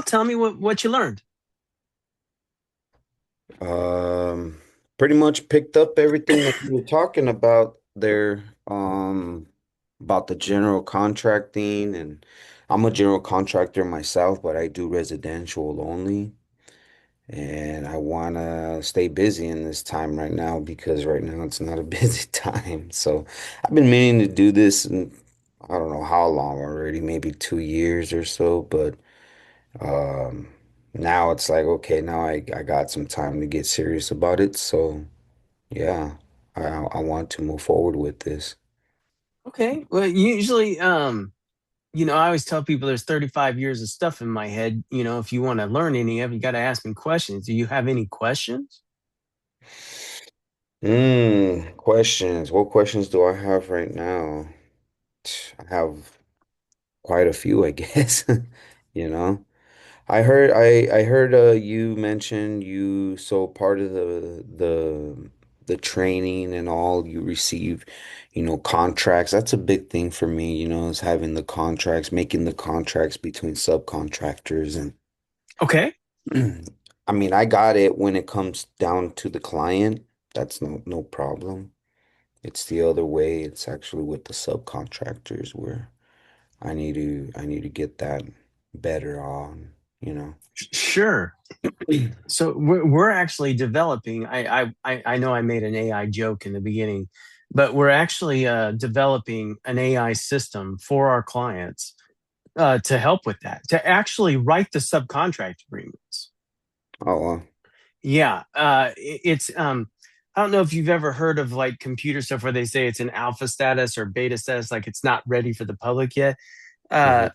Tell me what you learned. Um, Pretty much picked up everything that you were talking about there, about the general contracting, and I'm a general contractor myself, but I do residential only. And I want to stay busy in this time right now because right now it's not a busy time. So I've been meaning to do this and I don't know how long already, maybe 2 years or so, but um, now it's like, okay, now I got some time to get serious about it. So yeah, I want to move forward with this. Okay. Well, usually, I always tell people there's 35 years of stuff in my head. If you want to learn any of it, you got to ask me questions. Do you have any questions? Questions. What questions do I have right now? I have quite a few, I guess. You know. I heard you mention you so part of the training and all you receive, contracts. That's a big thing for me, is having the contracts, making the contracts between subcontractors Okay. and I mean, I got it when it comes down to the client. That's no problem. It's the other way. It's actually with the subcontractors where I need to get that better on, you know. Sure. So we're actually developing. I know I made an AI joke in the beginning, but we're actually developing an AI system for our clients to help with that, to actually write the subcontract agreements. Oh, well. Yeah, it's I don't know if you've ever heard of like computer stuff where they say it's in alpha status or beta status, like it's not ready for the public yet. Uh-huh. Uh,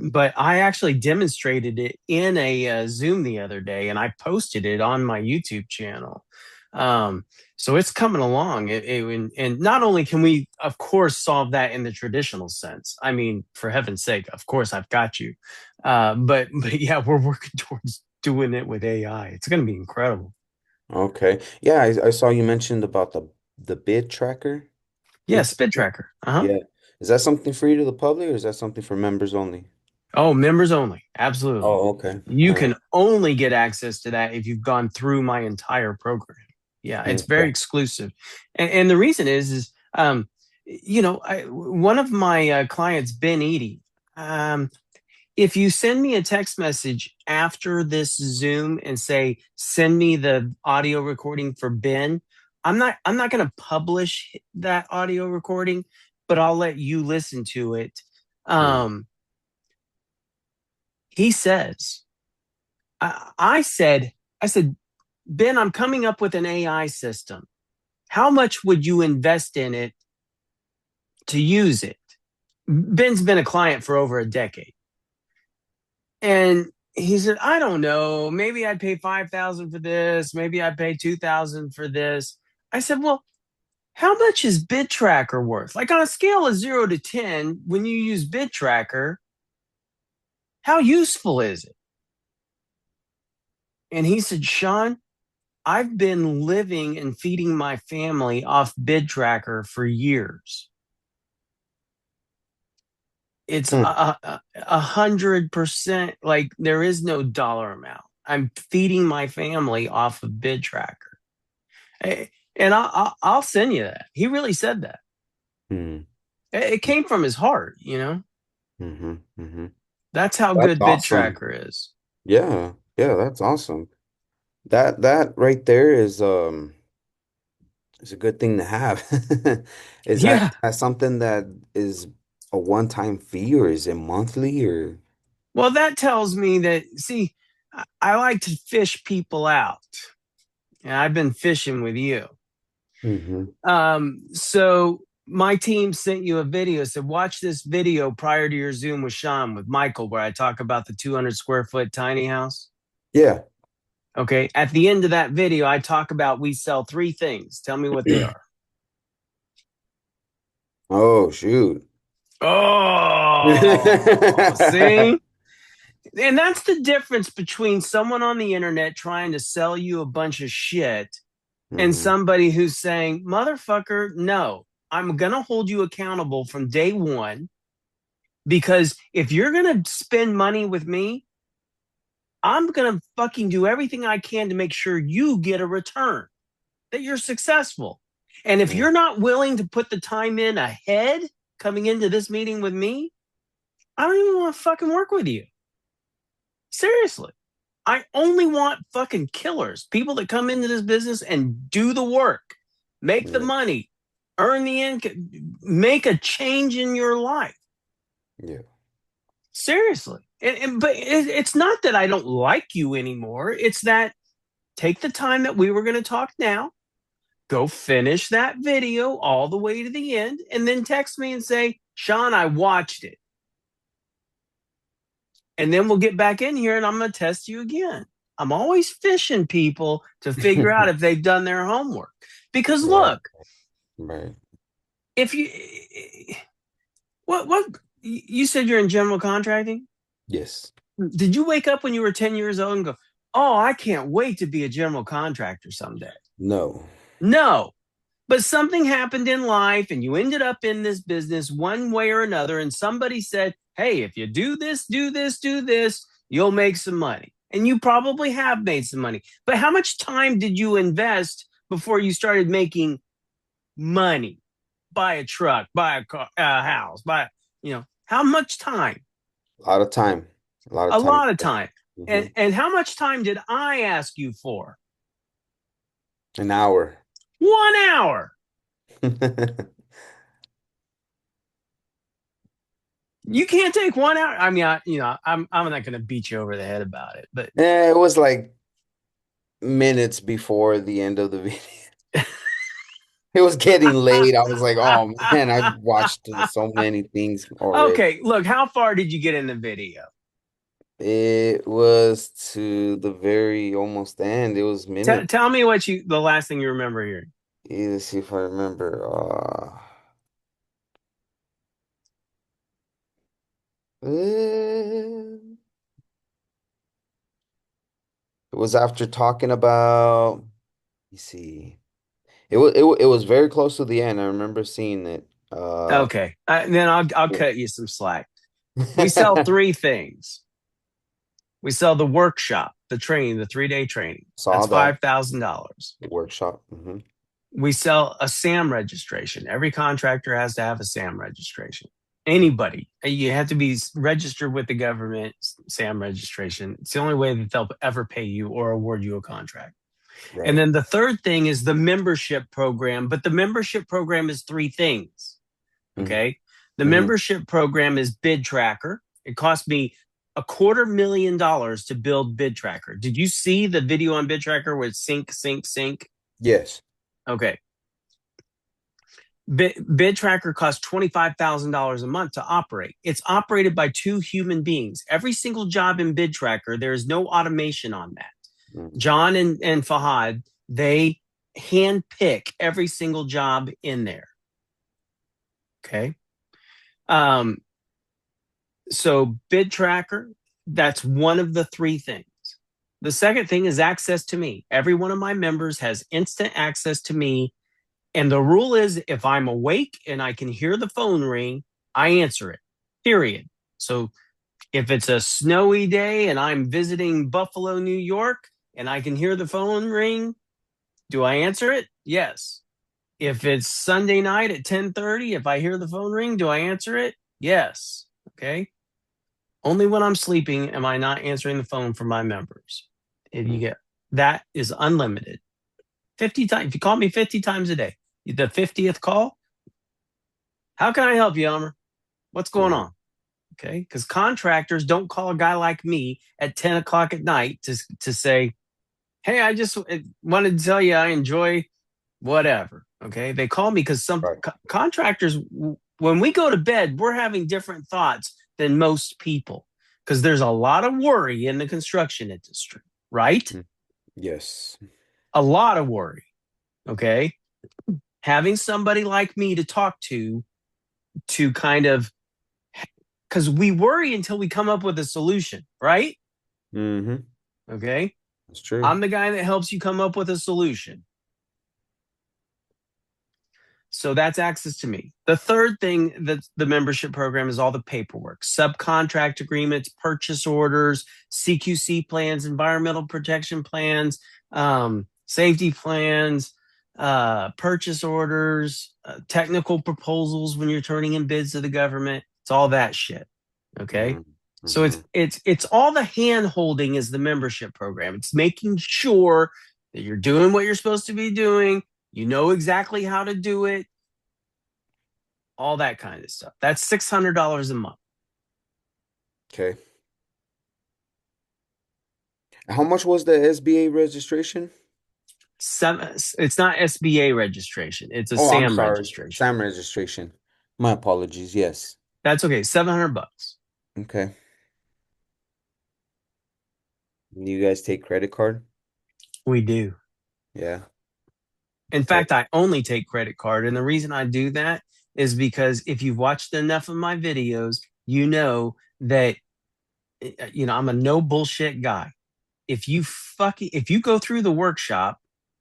but I actually demonstrated it in a Zoom the other day, and I posted it on my YouTube channel. Um, so it's coming along. And not only can we, of course, solve that in the traditional sense. I mean, for heaven's sake, of course, I've got you. But yeah, we're working towards doing it with AI. It's going to be incredible. Okay. Yeah, I saw you mentioned about the bid tracker. Yeah, Bid Spit tracker? Tracker. Uh-huh. Yeah. Is that something free to the public or is that something for members only? Oh, members only. Absolutely. Oh, okay. You All right. can only get access to that if you've gone through my entire program. Yeah, it's very Okay. exclusive. And the reason one of my clients, Ben Eady, um, if you send me a text message after this Zoom and say, send me the audio recording for Ben, I'm not going to publish that audio recording, but I'll let you listen to it. Mhm. Um, he says, I said, Ben, I'm coming up with an AI system. How much would you invest in it to use it? Ben's been a client for over a decade. And he said, I don't know. Maybe I'd pay 5,000 for this. Maybe I'd pay 2,000 for this. I said, well, how much is Bid Tracker worth? Like on a scale of 0 to 10, when you use Bid Tracker, how useful is it? And he said, Sean, I've been living and feeding my family off Bid Tracker for years. It's Hmm. 100%, like there is no dollar amount. I'm feeding my family off of Bid Tracker. And I'll send you that. He really said that. Hmm. It came from his heart. Mm-hmm. Mm-hmm. That's how That's good Bid awesome. Tracker is. Yeah. Yeah, that's awesome. That right there is a good thing to have. Yeah. Is that something that is a one-time fee or is it monthly or Well, that tells me that, see, I like to fish people out. And I've been fishing with you. hmm So my team sent you a video, said, watch this video prior to your Zoom with Sean, with Michael, where I talk about the 200 square foot tiny house. Yeah. Okay. At the end of that video, I talk about we sell three things. Tell me what they are. Oh, shoot. Oh, see? And that's the difference between someone on the internet trying to sell you a bunch of shit and hmm somebody who's saying, motherfucker, no, I'm going to hold you accountable from day one. Because if you're going to spend money with me, I'm going to fucking do everything I can to make sure you get a return, that you're successful. And if Mm, you're not willing to put the time in ahead coming into this meeting with me, I don't even want to fucking work with you. Seriously. I only want fucking killers, people that come into this business and do the work, make the yeah, money, earn the income, make a change in your life. yeah, Seriously. But it's not that I don't like you anymore. It's that take the time that we were going to talk now, go finish that video all the way to the end, and then text me and say, Sean, I watched it. And then we'll get back in here and I'm going to test you again. I'm always fishing people to figure out if they've done their homework. Because right, look, right. if you what you said you're in general contracting? Yes. Did you wake up when you were 10 years old and go, "Oh, I can't wait to be a general contractor someday"? No. No. But something happened in life and you ended up in this business one way or another. And somebody said, hey, if you do this, do this, do this, you'll make some money. And you probably have made some money. But how much time did you invest before you started making money? Buy a truck, buy a car, a house, how much time? A lot of time. A lot of A time. lot of time. Hmm. And how much time did I ask you for? An hour. 1 hour. You can't take 1 hour. I mean, I'm not going to beat you over the head about it, but Yeah, it was like minutes before the end of the video. It was getting late. I was like, oh man, I've watched so many things already. okay. Look, how far did you get in the video? It was to the very almost end. It was minutes. Tell me the last thing you remember hearing. Let's see if I remember. It was after talking about. Let me see. It was very close to the end. I remember seeing it. Okay, then I'll cut you some slack. We sell three things. We sell the workshop, the training, the 3 day training. Saw That's that $5,000. workshop. We sell a SAM registration. Every contractor has to have a SAM registration. Anybody, you have to be registered with the government SAM registration. It's the only way that they'll ever pay you or award you a contract. And Right. then the third thing is the membership program, but the membership program is three things. Mm-hmm. Okay. The Mm-hmm. membership program is Bid Tracker. It cost me $250,000 to build Bid Tracker. Did you see the video on Bid Tracker with sync, sync, sync? Yes. Okay. Bid Tracker costs $25,000 a month to operate. It's operated by two human beings. Every single job in Bid Tracker, there is no automation on that. Mm-hmm. John and Fahad, they hand pick every single job in there. Okay. Um, so Bid Tracker, that's one of the three things. The second thing is access to me. Every one of my members has instant access to me. And the rule is if I'm awake and I can hear the phone ring, I answer it, period. So if it's a snowy day and I'm visiting Buffalo, New York, and I can hear the phone ring, do I answer it? Yes. If it's Sunday night at 10:30, if I hear the phone ring, do I answer it? Yes. Okay. Only when I'm sleeping am I not answering the phone for my members. If you get that is unlimited. 50 times. If you call me 50 times a day, the 50th call, how can I help you, Elmer? What's going Right. on? Okay. Because contractors don't call a guy like me at 10 o'clock at night to say, hey, I just wanted to tell you I enjoy whatever. Okay. They call me because some Right. contractors, when we go to bed, we're having different thoughts than most people because there's a lot of worry in the construction industry, right? Mm. Yes. A lot of worry. Okay. Having somebody like me to talk to kind of, because we worry until we come up with a solution, right? Mm-hmm. Okay. That's true. I'm the guy that helps you come up with a solution. So that's access to me. The third thing that the membership program is all the paperwork, subcontract agreements, purchase orders, CQC plans, environmental protection plans, safety plans, purchase orders, technical proposals when you're turning in bids to the government. It's all that shit. Okay. Mm, So it's hmm. it's it's all the hand holding is the membership program. It's making sure that you're doing what you're supposed to be doing. You know exactly how to do it, all that kind of stuff. That's $600 a month. Okay. How much was the SBA registration? It's not SBA registration. It's a Oh, I'm SAM sorry. registration. SAM registration. My apologies. Yes. That's okay. $700. Okay. You guys take credit card? We do. Yeah. In Okay. fact, I only take credit card. And the reason I do that is because if you've watched enough of my videos, you know that I'm a no bullshit guy. If you go through the workshop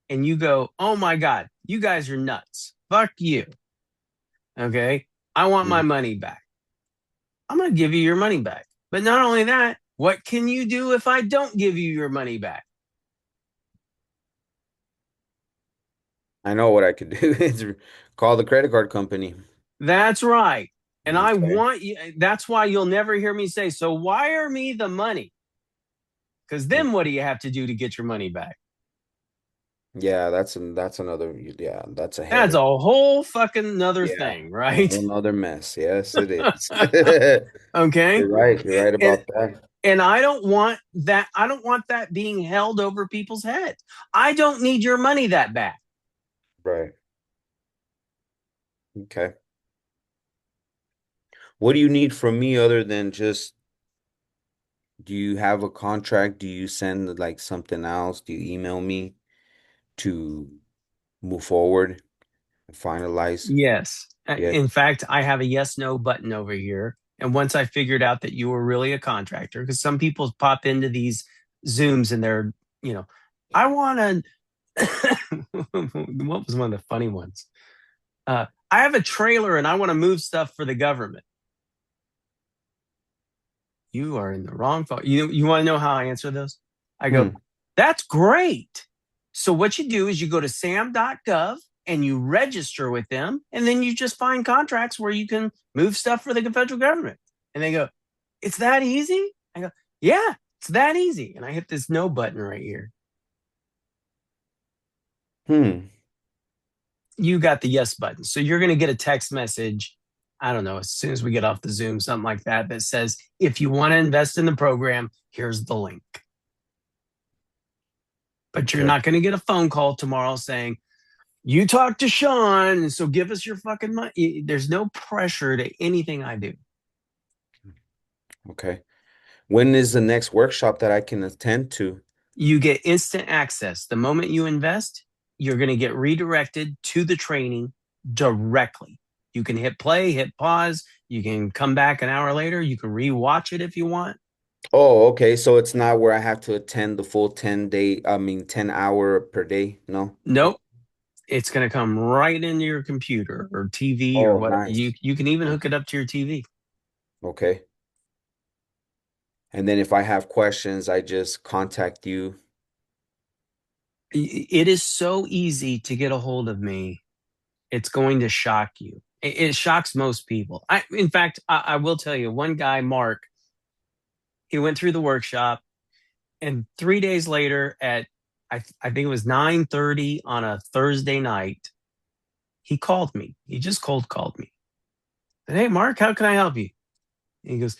and you go, "Oh my god, you guys are nuts. Fuck you." Okay? I want my Mhm. money back. I'm going to give you your money back. But not only that, what can you do if I don't give you your money back? I know what I could do is call the credit card company. That's right. And I Okay. want you, that's why you'll never hear me say, "So wire me the money." Because then what do you have to do to get your money back? Yeah, that's another, yeah, that's a That's headache. a whole fucking another Yeah. thing, A right? whole nother mess. Yes, it is. Okay. You're right. You're right And about that. and I don't want that. I don't want that being held over people's heads. I don't need your money that bad. Right. Okay. What do you need from me other than just, do you have a contract? Do you send like something else? Do you email me to move forward and finalize? Yes. Yeah. In fact, I have a yes no button over here. And once I figured out that you were really a contractor, because some people pop into these Zooms and they're, you know, I want to, what was one of the funny ones? I have a trailer and I want to move stuff for the government. You are in the wrong phone. You want to know how I answer those? I go, Hmm. that's great. So what you do is you go to SAM.gov and you register with them, and then you just find contracts where you can move stuff for the federal government. And they go, it's that easy? I go, yeah, it's that easy. And I hit this no button right here. Hmm. You got the yes button. So you're going to get a text message. I don't know, as soon as we get off the Zoom, something like that, that says, if you want to invest in the program, here's the link. But you're Okay. not going to get a phone call tomorrow saying, you talk to Sean, so give us your fucking money. There's no pressure to anything I do. Okay. When is the next workshop that I can attend to? You get instant access. The moment you invest, you're going to get redirected to the training directly. You can hit play, hit pause. You can come back an hour later. You can rewatch it if you want. Oh, okay. So it's not where I have to attend the full 10 day, I mean 10-hour per day. No. Nope. It's going to come right into your computer or TV or Oh, what. You nice. you can even hook Nice. it up to your TV. Okay. And then if I have questions, I just contact you. It is so easy to get a hold of me. It's going to shock you. It shocks most people. In fact, I will tell you, one guy, Mark, he went through the workshop, and 3 days later, at I think it was 9:30 on a Thursday night, he called me. He just cold called me. Said, "Hey, Mark, how can I help you?" And he goes,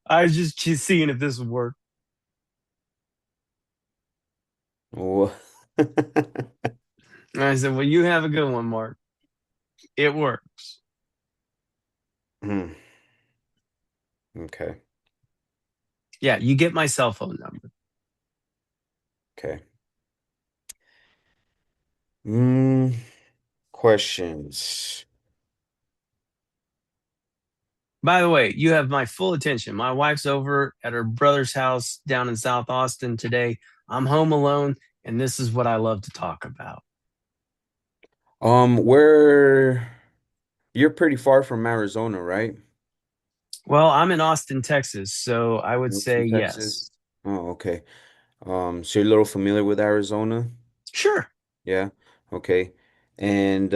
"I was just seeing if this would work." Wha- And I said, "Well, you have a good one, Mark. It works." Hmm. Okay. Yeah, you get my cell phone number. Okay. Mm, questions. By the way, you have my full attention. My wife's over at her brother's house down in South Austin today. I'm home alone, and this is what I love to talk about. Where you're pretty far from Arizona, right? Well, I'm in Austin, Texas, so I would say Houston, yes. Texas. Oh, okay. So you're a little familiar with Arizona? Sure. Yeah. Okay. And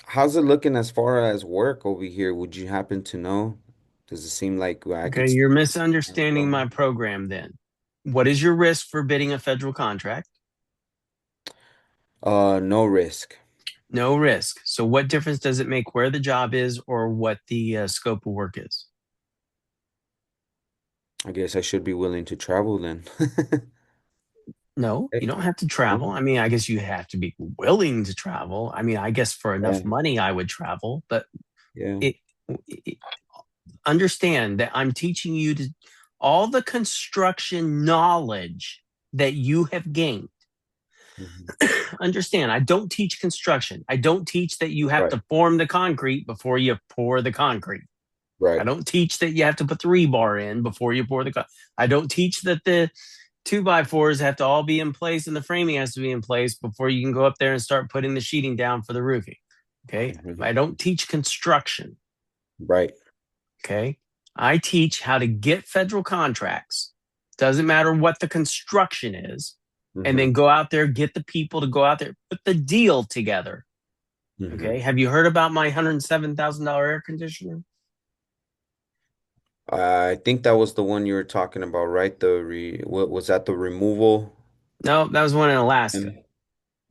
how's it looking as far as work over here? Would you happen to know? Does it seem like I could Okay, you're start? misunderstanding my program then. What is your risk for bidding a federal contract? No risk. No risk. So, what difference does it make where the job is or what the scope of work is? I guess I should be willing to travel then. No, Eh, you don't have to no? travel. I mean, I guess you have to be willing to travel. I mean, I guess for enough Yeah, money, I would travel, but yeah. it, it understand that I'm teaching you to all the construction knowledge that you have gained. Hmm. Understand, I don't teach construction. I don't teach that you have Right, to form the concrete before you pour the concrete. I right. don't teach that you have to put the rebar in before you pour the I don't teach that the two by fours have to all be in place and the framing has to be in place before you can go up there and start putting the sheeting down for the roofing. Okay. Hmm. I don't teach construction. Right. Okay. I teach how to get federal contracts. Doesn't matter what the construction is. And Hmm. then go out there, get the people to go out there, put the deal together. Hmm. Okay. Have you heard about my $107,000 air conditioner? I think that was the one you were talking about, right? What was that, the removal? No, that was one in Alaska. And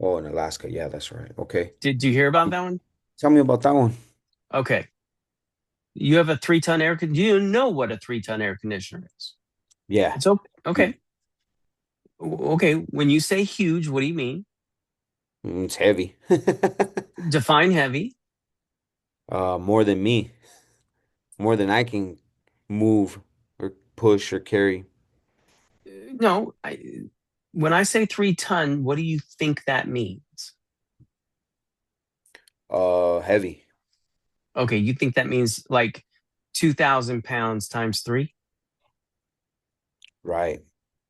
oh, in Alaska. Yeah, that's right. Okay. Did you hear about that one? Tell me about that one. Okay. You have a 3 ton air conditioner. You know what a 3 ton air conditioner is. Yeah. It's okay. Okay. Huge. Okay. When you say huge, what do you mean? It's heavy. Define heavy. More than me, more than I can move or push or carry. No, when I say 3 ton, what do you think that means? Heavy. Okay. You think that means like 2,000 pounds times three? Right.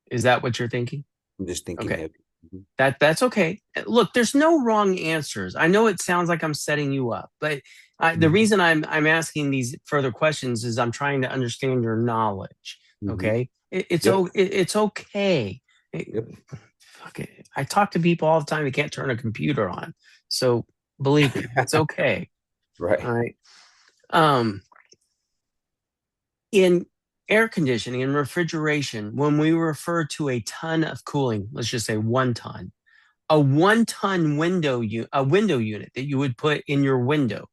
Is that what you're thinking? I'm just thinking Okay. heavy. Mhm. That's okay. Look, there's no wrong answers. I know it sounds like I'm setting you up, but the Mhm. reason I'm asking these further questions is I'm trying to understand your knowledge. Mhm. Okay, Yep. it's okay. Yep. Okay, I talk to people all the time. They can't turn a computer on, so believe me, it's okay. All Right. right. Um, in air conditioning and refrigeration, when we refer to a ton of cooling, let's just say 1 ton, a 1 ton a window unit that you would put in your window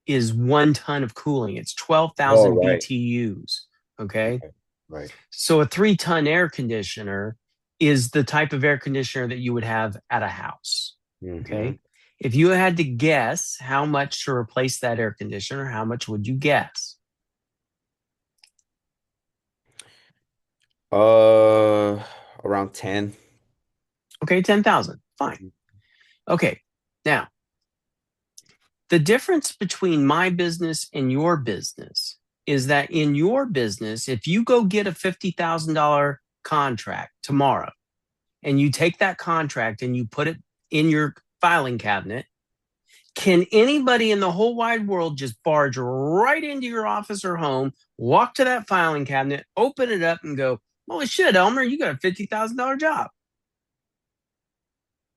is 1 ton of cooling. It's Oh, 12,000 right. BTUs. Okay. Right. Right. So a 3 ton air conditioner is the type of air conditioner that you would have at a house. Hmm. Okay. If you had to guess how much to replace that air conditioner, how much would you guess? Uh, Around 10. Okay, 10,000. Fine. Okay. Now, the difference between my business and your business is that in your business, if you go get a $50,000 contract tomorrow and you take that contract and you put it in your filing cabinet, can anybody in the whole wide world just barge right into your office or home, walk to that filing cabinet, open it up, and go, "Holy shit, Elmer, you got a $50,000 job"?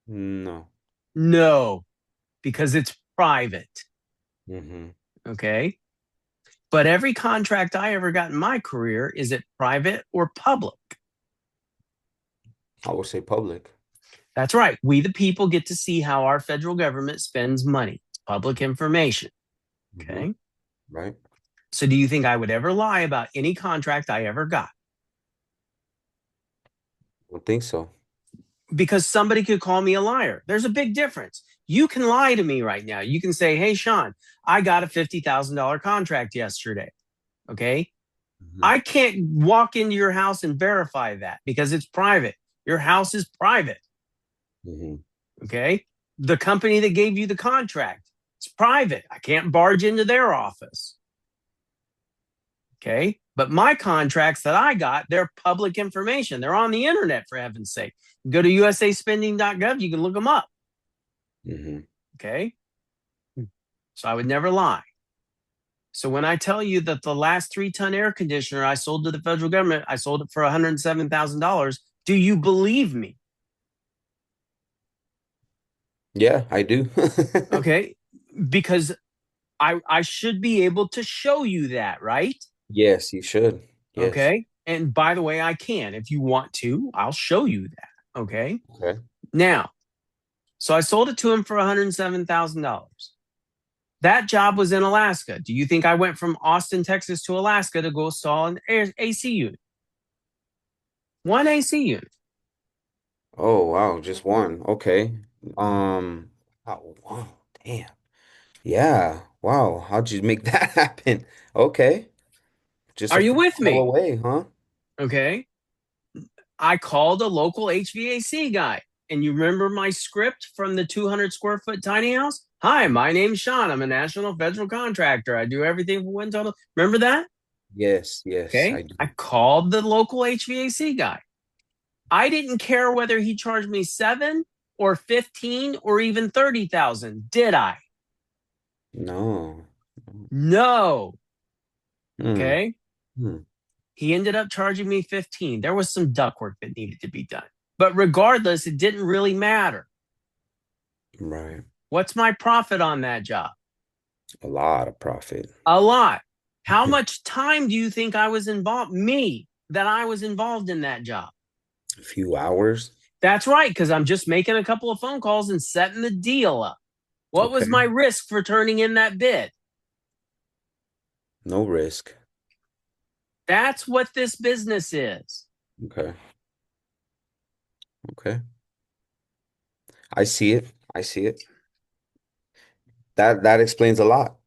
No. No, because it's private. Hmm. Okay. But every contract I ever got in my career, is it private or public? I would say public. That's right. We, the people, get to see how our federal government spends money. It's public information. Hmm. Okay. Right. So, do you think I would ever lie about any contract I ever got? I don't think so. Because somebody could call me a liar. There's a big difference. You can lie to me right now. You can say, "Hey, Sean, I got a $50,000 contract yesterday." Okay. Hmm. I can't walk into your house and verify that because it's private. Your house is private. Hmm. Okay. The company that gave you the contract, it's private. I can't barge into their office. Okay. But my contracts that I got, they're public information. They're on the internet, for heaven's sake. Go to usaspending.gov. You can look them up. Mm-hmm. Okay. So I would never lie. So when I tell you that the last 3-ton air conditioner I sold to the federal government, I sold it for $107,000, do you believe me? Yeah, I do. Okay. Because I should be able to show you that, right? Yes, you should. Yes. Okay. And by the way, I can. If you want to, I'll show you that. Okay. Okay. Now, so I sold it to him for $107,000. That job was in Alaska. Do you think I went from Austin, Texas to Alaska to go install an AC unit? One AC unit. Oh, wow, just one. Okay. Oh, wow, damn. Yeah. Wow. How'd you make that happen? Okay. Just Are a you phone with call me? away, huh? Okay. I called a local HVAC guy. And you remember my script from the 200 square foot tiny house? Hi, my name's Sean. I'm a national federal contractor. I do everything for wind tunnel. Remember that? Yes, yes, Okay. I do. I called the local HVAC guy. I didn't care whether he charged me 7 or 15 or even 30,000. Did I? No. No. Hmm. Okay. Hmm. He ended up charging me 15. There was some ductwork that needed to be done. But regardless, it didn't really matter. Right. What's my profit on that job? A lot of profit. A lot. How much time do you think I was involved? Me, that I was involved in that job. A few hours. That's right, because I'm just making a couple of phone calls and setting the deal up. What was my Okay. risk for turning in that bid? No risk. That's what this business is. Okay. Okay. I see it. I see it. That explains a lot.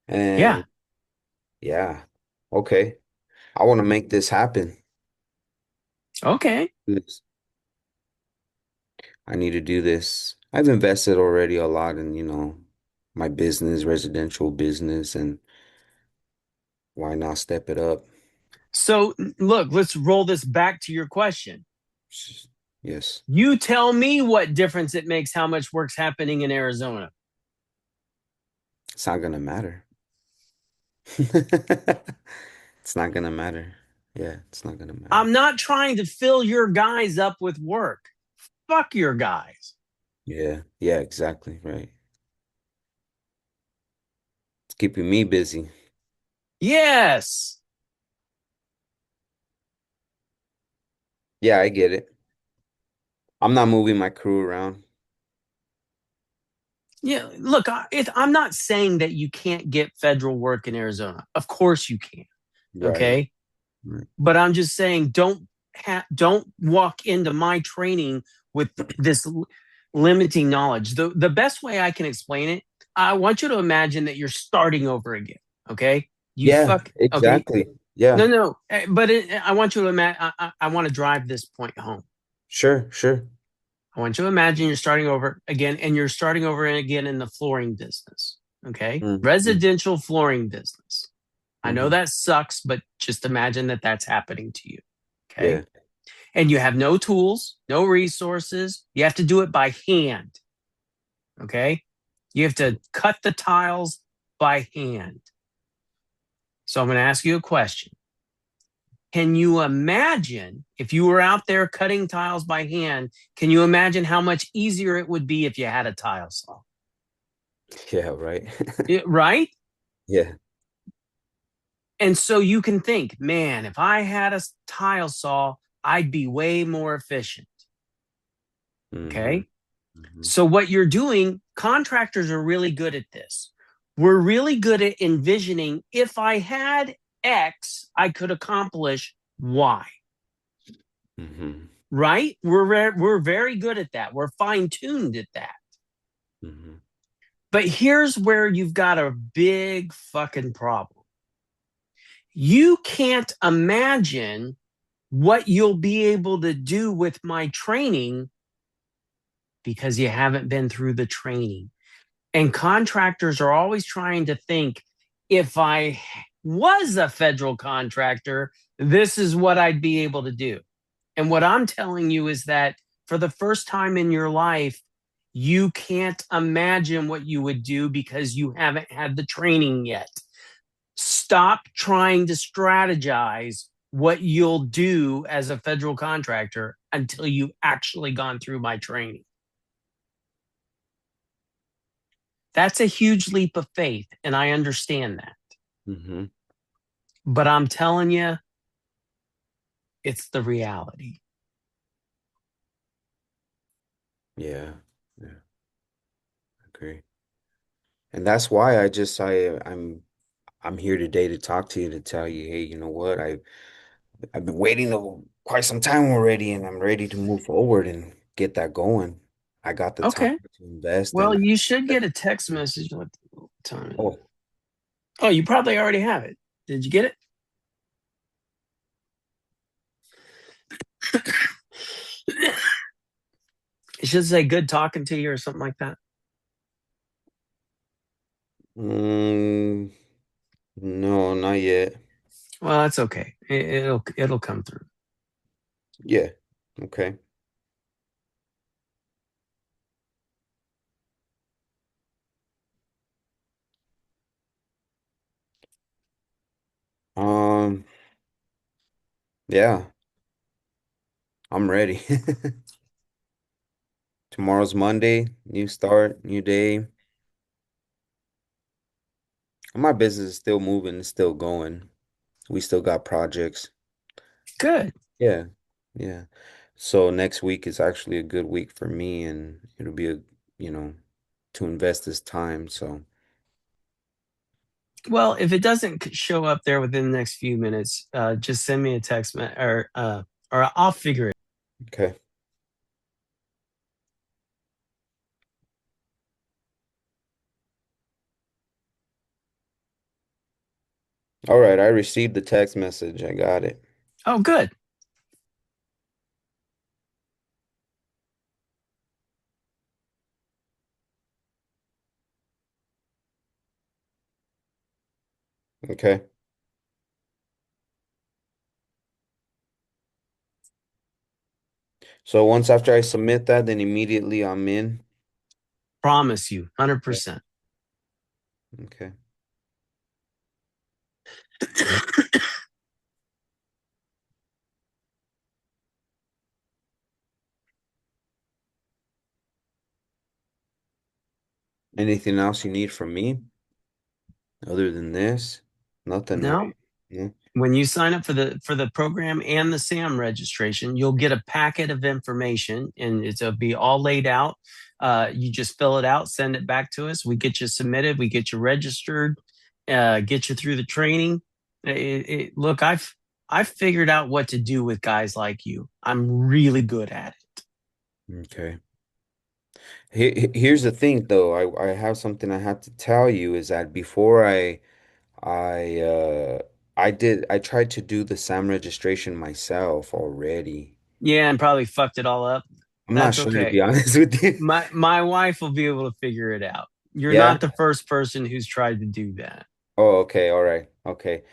Yeah. And yeah. Okay. I want to make this happen. Okay. This- I need to do this. I've invested already a lot in, my business, residential business, and why not step it up? So, look, let's roll this back to your question. Yes. You tell me what difference it makes how much work's happening in Arizona. It's not gonna matter. It's not gonna matter. Yeah, it's not gonna matter. I'm not trying to fill your guys up with work. Fuck your guys. Yeah, yeah, exactly. Right. It's keeping me busy. Yes. Yeah, I get it. I'm not moving my crew around. Yeah. Look, I'm not saying that you can't get federal work in Arizona. Of course you can. Right. Okay. Right. But I'm just saying, don't walk into my training with this limiting knowledge. The best way I can explain it, I want you to imagine that you're starting over again. Okay, Yeah, okay. exactly. Yeah. No, but I want you to imagine. I want to drive this point home. Sure, sure. I want you to imagine you're starting over again, and you're starting over again in the flooring business. Okay, Mm-hmm. residential flooring business. I know Hmm. that sucks, but just imagine that that's happening to you. Yeah. Okay. And you have no tools, no resources. You have to do it by hand. Okay. You have to cut the tiles by hand. So I'm going to ask you a question. Can you imagine if you were out there cutting tiles by hand? Can you imagine how much easier it would be if you had a tile saw? Yeah, right. Right? Yeah. And so you can think, man, if I had a tile saw, I'd be way more efficient. Mm-hmm. Okay. Hmm. So, what you're doing, contractors are really good at this. We're really good at envisioning if I had X, I could accomplish Y, Hmm. right? We're very good at that. We're fine tuned at that. Hmm. But here's where you've got a big fucking problem. You can't imagine what you'll be able to do with my training because you haven't been through the training. And contractors are always trying to think if I was a federal contractor, this is what I'd be able to do. And what I'm telling you is that for the first time in your life, You can't imagine what you would do because you haven't had the training yet. Stop trying to strategize what you'll do as a federal contractor until you've actually gone through my training. That's a huge leap of faith, and I understand that. Hmm. But I'm telling you, it's the reality. Yeah. Yeah. Agree. And that's why I'm here today to talk to you to tell you, hey, you know what? I've been waiting quite some time already, and I'm ready to move forward and get that going. I got the time Okay. to invest, Well, and you should get a text message. What time? oh, Oh, you probably already have it. Did you get it? It should say good talking to you or something like that. mm, no, not yet. Well, that's okay. It'll come through. Yeah. Okay. Um, yeah, I'm ready. Tomorrow's Monday, new start, new day. My business is still moving, it's still going. We still got projects. Good. Yeah. Yeah. So next week is actually a good week for me and it'll be you know, to invest this time. So, Well, if it doesn't show up there within the next few minutes, just send me a text or I'll figure it. okay. All right, I received the text message. I got it. Oh, good. Okay. So once after I submit that, then immediately I'm in. Promise you, Yeah. 100%. Okay. Anything else you need from me other than this? Nothing, No, right? No? when you sign up for the program and the SAM registration, you'll get a packet of information, and it'll be all laid out. You just fill it out, send it back to us. We get you submitted, we get you registered, get you through the training. Look, I've figured out what to do with guys like you. I'm really good at it. Okay. Here's the thing though. I have something I have to tell you is that before I I tried to do the SAM registration myself already. Yeah, and probably fucked it all up. I'm not That's sure to okay. be honest with you. My wife will be able to figure it out. You're Yeah. not the first person who's tried to do that. Oh, okay. All right. Okay.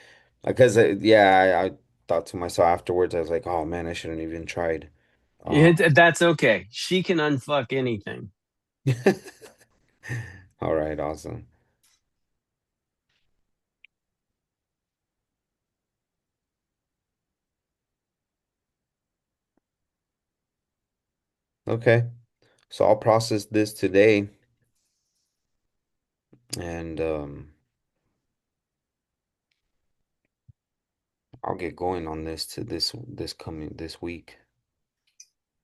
Because yeah, I thought to myself afterwards, I was like, oh man, I shouldn't even tried. Uh, That's okay. She can unfuck anything. all right, awesome. Okay. So I'll process this today and I'll get going on this to this week.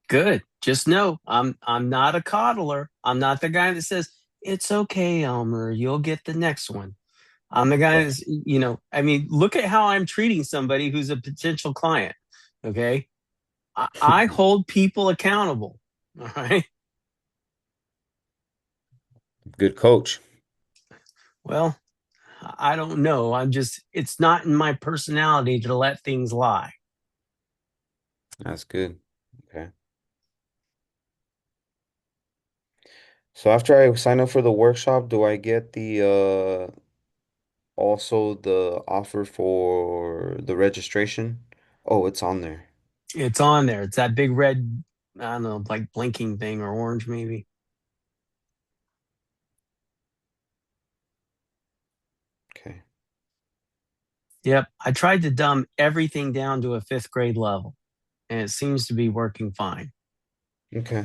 Good. Just know I'm not a coddler. I'm not the guy that says, it's okay, Elmer, you'll get the next one. I'm the guy that's, I mean, look at how I'm treating somebody who's a potential client. Okay. I hold people accountable. All right. Good coach. Well, I don't know. It's not in my personality to let things lie. That's good. Okay. So after I sign up for the workshop, do I get the also the offer for the registration? Oh, it's on there. It's on there. It's that big red, I don't know, like blinking thing or orange maybe. Yep. I tried to dumb everything down to a fifth grade level, and it seems to be working fine. Okay.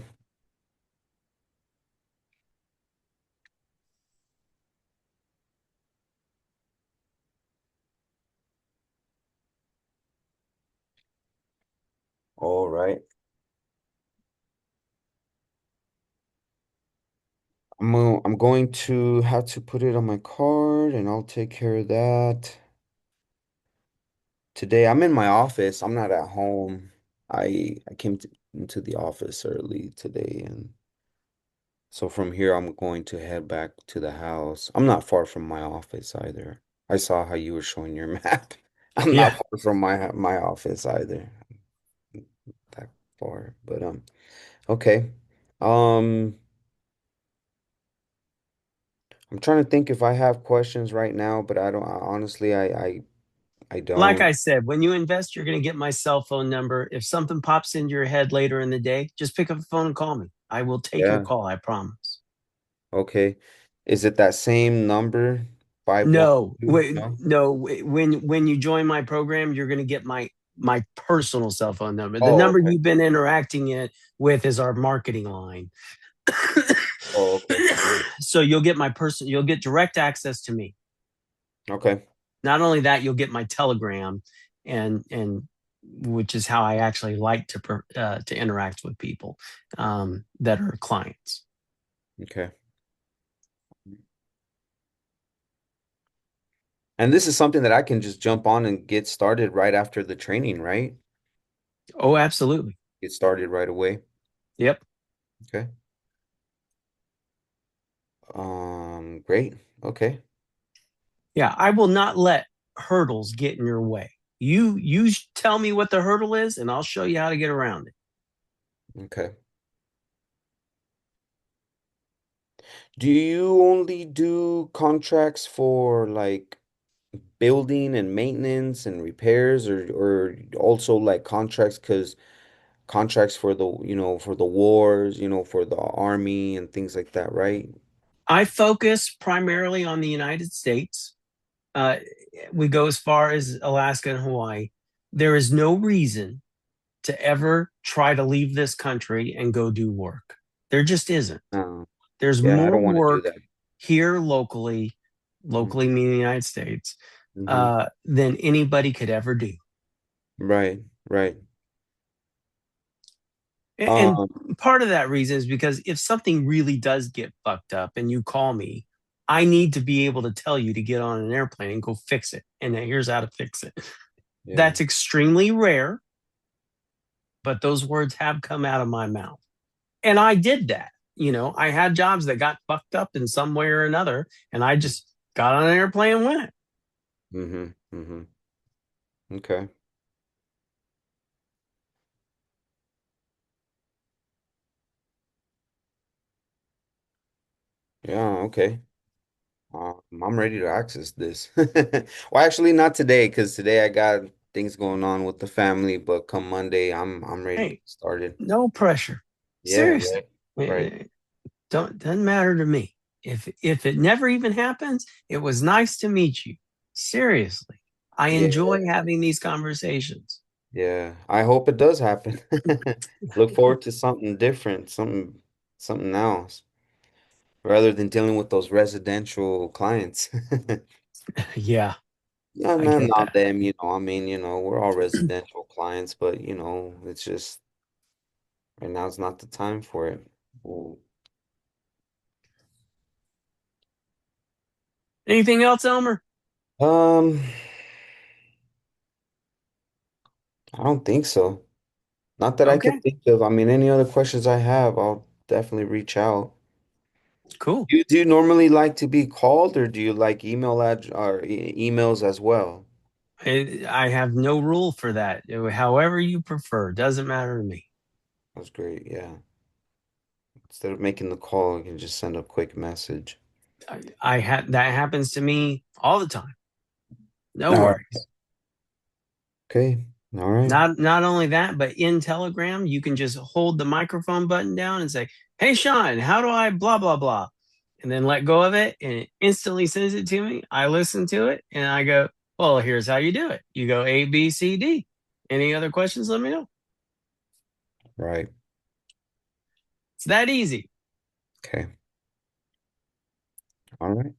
All right. I'm going to have to put it on my card and I'll take care of that. Today I'm in my office. I'm not at home. I came into the office early today, and so from here I'm going to head back to the house. I'm not far from my office either. I saw how you were showing your map. I'm not Yeah. far from my office either. That far. But okay. Um I'm trying to think if I have questions right now, but I don't honestly I Like don't. I said, when you invest, you're going to get my cell phone number. If something pops into your head later in the day, just pick up the phone and call me. I will take your Yeah. call, I promise. Okay. Is it that same number? No, 512? No? when you join my program, you're going to get my personal cell phone number. The Oh, number okay. you've been interacting it with is our marketing line. Oh, okay. So you'll get direct access to me. Okay. Not only that, you'll get my Telegram, and which is how I actually like to interact with people that are clients. Okay. And this is something that I can just jump on and get started right after the training, right? Oh, absolutely. Get started right away. Yep. Okay. Great. Okay. Yeah, I will not let hurdles get in your way. You tell me what the hurdle is, and I'll show you how to get around it. Okay. Do you only do contracts for like building and maintenance and repairs, or also like contracts because contracts for the, for the wars, for the army and things like that, right? I focus primarily on the United States. Uh, we go as far as Alaska and Hawaii. There is no reason to ever try to leave this country and go do work. There just isn't. Uh, There's yeah, I more don't want to do work that. here locally, locally Hmm. meaning the United States, Hmm. than anybody could ever do. Right, right. And Um, part of that reason is because if something really does get fucked up and you call me, I need to be able to tell you to get on an airplane and go fix it. And here's how to fix it. yeah. That's extremely rare, but those words have come out of my mouth. And I did that. I had jobs that got fucked up in some way or another, and I just got on an airplane and went. Hmm. Hmm. Okay. Yeah, okay. I'm ready to access this. Well, actually, not today, because today I got things going on with the family. But come Monday, I'm ready to Hey, get started. no pressure. Yeah, Seriously. right, right. Doesn't matter to me. If it never even happens, it was nice to meet you. Seriously. I Yeah, enjoy having these conversations. yeah. I hope it does happen. Look forward to something different, something else, rather than dealing with those residential clients. Yeah, No, I no, get not that. them, I mean, we're all residential clients, but it's just right now it's not the time for it. Well, Anything else, Elmer? Um, I don't think so. Not that I could Okay, think of. I mean, any other questions I have, I'll definitely reach out. cool. Do you normally like to be called, or do you like emails as well? I have no rule for that. However you prefer, doesn't matter to me. That's great. Yeah. Instead of making the call, you can just send a quick message. That happens to me all the time. No All right. worries. Okay. All right. Not only that, but in Telegram, you can just hold the microphone button down and say, "Hey, Sean, how do I blah blah blah," and then let go of it, and it instantly sends it to me. I listen to it, and I go, Well, here's how you do it. You go A, B, C, D. Any other questions? Let me know. Right. It's that easy. Okay. All right.